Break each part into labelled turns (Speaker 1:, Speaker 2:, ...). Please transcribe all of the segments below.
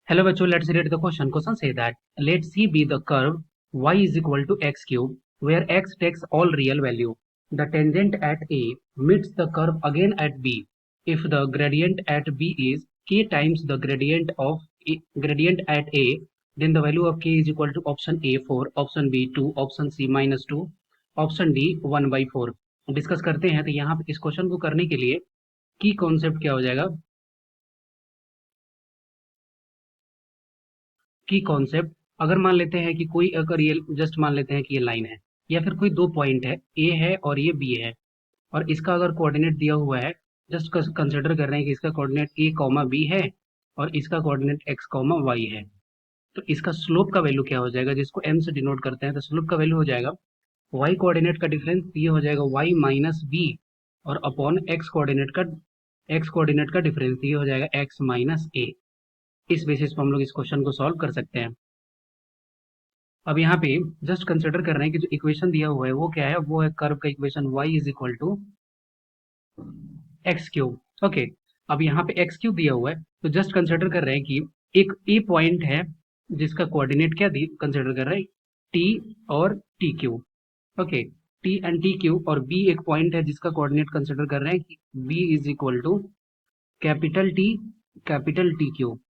Speaker 1: Hello bachcho, let's read the question. Question say that let C be the curve y is equal to x cube where x takes all real value. The tangent at A meets the curve again at B. If the gradient at B is k times the gradient at A, then the value of k is equal to option A 4, option B 2, option C -2, option D 1/4. Discuss करते हैं। तो यहाँ पे इस question को करने के लिए की कॉन्सेप्ट क्या हो जाएगा की कॉन्सेप्ट। अगर मान लेते हैं कि कोई अगर ये जस्ट मान लेते हैं कि ये लाइन है या फिर कोई दो पॉइंट है, ए है और ये बी है, और इसका अगर कोऑर्डिनेट दिया हुआ है, जस्ट कंसिडर कर रहे हैं कि इसका कोऑर्डिनेट ए कॉमा बी है और इसका कोऑर्डिनेट एक्स कॉमा वाई है। तो इसका स्लोप का वैल्यू क्या हो जाएगा, जिसको एम से डिनोट करते हैं। तो स्लोप का वैल्यू हो जाएगा वाई कोऑर्डिनेट का डिफरेंस, ये हो जाएगा वाई माइनस बी, और अपॉन एक्स कोऑर्डिनेट का डिफरेंस, ये हो जाएगा एक्स माइनस ए। इस बेसिस पर हम लोग इस क्वेश्चन को सॉल्व कर सकते हैं। अब यहाँ पे जस्ट कंसिडर कर रहे हैं कि जो इक्वेशन दिया हुआ है वो क्या है, वो है कर्व का equation y is equal to x cube. Okay, अब यहाँ पे एक्स क्यूब दिया हुआ है, तो जस्ट कंसिडर कर रहे हैं कि एक ए पॉइंट है जिसका कोऑर्डिनेट क्या दी कंसिडर कर रहे हैं, टी और t cube. Okay, t and t cube, और बी एक पॉइंट है जिसका कोऑर्डिनेट कंसिडर कर रहे हैं कि B is equal to capital T cube.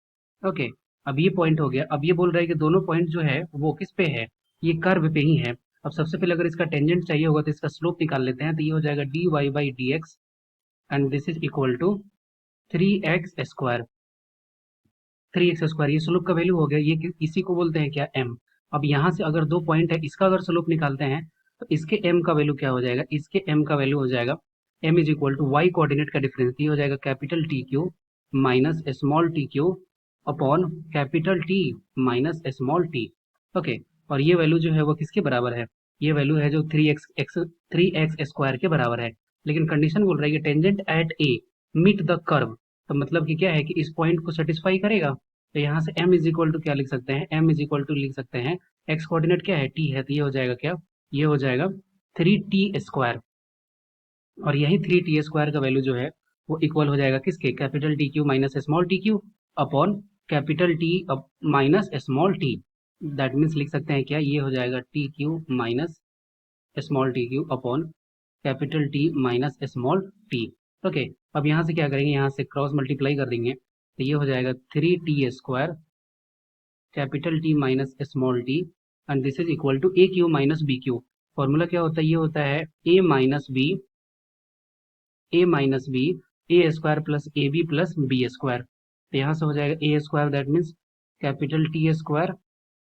Speaker 1: Okay, अब ये पॉइंट हो गया। अब ये बोल रहा है कि दोनों पॉइंट जो है वो किस पे है, ये कर्व पे ही है। अब सबसे पहले अगर इसका टेंजेंट चाहिए होगा तो इसका स्लोप निकाल लेते हैं। तो ये हो जाएगा d y by d x and this is equal to 3x²। 3x², ये स्लोप का वैल्यू हो गया। ये इसी को बोलते हैं क्या, एम। अब यहाँ से अगर दो पॉइंट है, इसका अगर स्लोप निकालते हैं तो इसके एम का वैल्यू क्या हो जाएगा, इसके एम का वैल्यू हो जाएगा M is equal to y coordinate का डिफरेंस, ये हो जाएगा capital T cube minus small t cube upon capital T minus small t. Okay, और ये वैल्यू जो है वो किसके बराबर है, ये वैल्यू है जो 3x² के बराबर है। लेकिन कंडीशन बोल रहा है कि tangent at A meet the curve, तो मतलब कि क्या है कि इस पॉइंट को सेटिस्फाई करेगा। तो यहाँ से m इज इक्वल टू क्या लिख सकते हैं, m इज इक्वल टू लिख सकते हैं, x कोऑर्डिनेट क्या है, t है, तो ये हो जाएगा क्या, ये हो जाएगा 3t²। और यही 3t² का वैल्यू जो है वो इक्वल हो जाएगा किसके, capital T cube minus small t cube upon capital T minus small T. That means लिख सकते हैं क्या, ये हो जाएगा T cube minus small t cube upon capital T minus small t. Okay, अब यहाँ से क्या करेंगे, यहाँ से क्रॉस मल्टीप्लाई कर देंगे, तो ये हो जाएगा 3t² capital T minus small t and this is equal to a cube minus b cube. Formula क्या होता है, ये होता है a minus b a² plus a b plus b²। तो यहाँ से हो जाएगा a², that means capital T²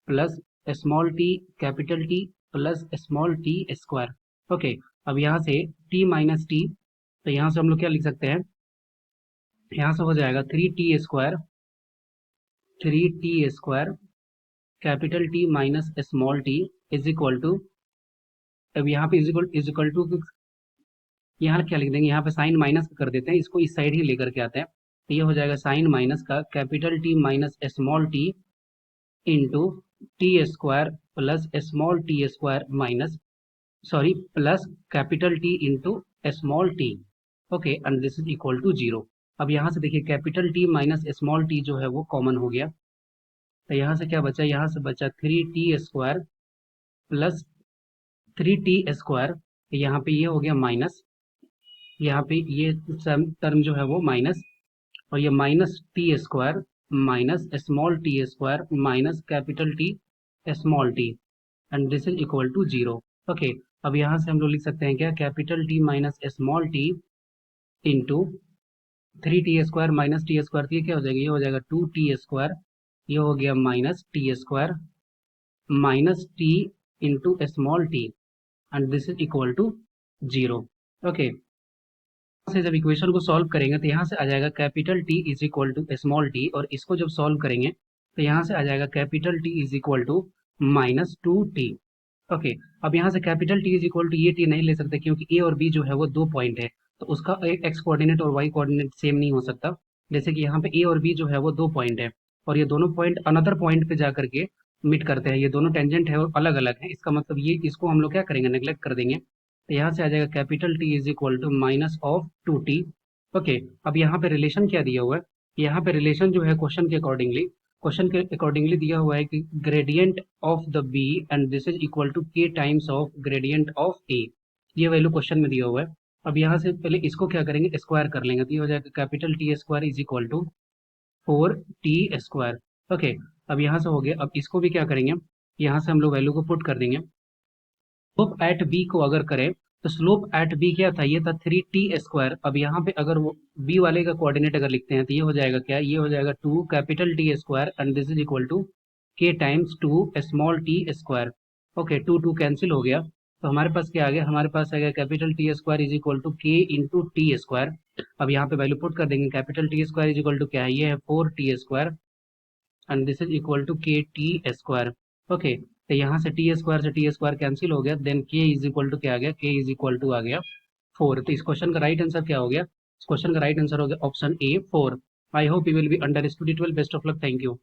Speaker 1: plus small t capital T plus small t²। Okay, अब यहाँ से t माइनस टी, तो यहाँ से हम लोग क्या लिख सकते हैं, यहाँ से हो जाएगा 3t² capital T minus small t is equal to, अब यहाँ पे इज इक्वल टू, यहाँ क्या लिख देंगे, यहाँ पे साइन माइनस कर देते हैं, इसको इस साइड ही लेकर के आते हैं। तो ये हो जाएगा साइन माइनस का capital T minus small t into t² plus small t² minus, sorry, plus capital T into small t. Okay, and this is equal to 0। अब यहाँ से देखिए capital T minus small t जो है वो common हो गया, तो यहाँ से क्या बचा, यहाँ से बचा 3t² प्लस 3t², यहाँ पे ये हो गया माइनस, यहाँ पे ये टर्म जो है वो माइनस, और ये -t² minus small t² minus capital T small t and this is equal to 0। Okay, अब यहाँ से हम लोग लिख सकते हैं क्या, capital T minus small t into 3t² minus t², ये क्या हो जाएगा, ये हो जाएगा 2t², ये हो गया -t² minus t into small t and this is equal to 0। Okay, से जब इक्वेशन को सॉल्व करेंगे तो यहाँ से आ जाएगा capital T is equal to small t, और इसको जब सॉल्व करेंगे तो यहाँ से आ जाएगा capital T is equal to -2t। Okay, अब यहाँ से capital T is equal to ये टी नहीं ले सकते क्योंकि ए और बी जो है वो दो पॉइंट है, तो उसका एक्स कोऑर्डिनेट और वाई कोऑर्डिनेट सेम नहीं हो सकता। जैसे कि यहाँ पे ए और बी जो है वो दो पॉइंट है, और ये दोनों पॉइंट अनदर पॉइंट पे जा करके मीट करते हैं, ये दोनों टेंजेंट है और अलग अलग है। इसका मतलब ये, इसको हम लोग क्या करेंगे, नेग्लेक्ट कर देंगे। तो यहाँ से आ जाएगा capital T is equal to -2t। Okay, अब यहाँ पे रिलेशन क्या दिया हुआ है, यहाँ पे रिलेशन जो है क्वेश्चन के अकॉर्डिंगली क्वेश्चन के अकॉर्डिंगली दिया हुआ है कि gradient of the B and this is equal to के times of gradient of A, ये वैल्यू क्वेश्चन में दिया हुआ है। अब यहाँ से पहले इसको क्या करेंगे, स्क्वायर कर लेंगे, तो ये हो जाएगा capital T square is equal to 4t²। Okay, अब यहाँ से हो गया। अब इसको भी क्या करेंगे, यहाँ से हम लोग वैल्यू को पुट कर देंगे। स्लोप एट बी को अगर करें तो स्लोप एट बी क्या था, ये था 3t²। अब यहाँ पे अगर वो बी वाले का कोऑर्डिनेट अगर लिखते हैं तो ये हो जाएगा क्या, ये हो जाएगा 2 capital T square and this is equal to के times 2 small T square. Okay, 2 cancel हो गया, तो हमारे पास क्या आ गया, हमारे पास आ गया capital T square is equal to k into t square. अब यहाँ पे वैल्यू पुट कर देंगे, capital T square is equal to क्या है, ये है 4t² and this is equal to k t square. Okay, तो यहाँ से टी स्क्वायर कैंसिल हो गया, देन के इज इक्वल टू क्या आ गया, के इज इक्वल टू आ गया 4। तो इस क्वेश्चन का राइट आंसर क्या हो गया, इस क्वेश्चन का राइट आंसर हो गया option A 4। I hope you will be understood it well. Best of luck, thank you.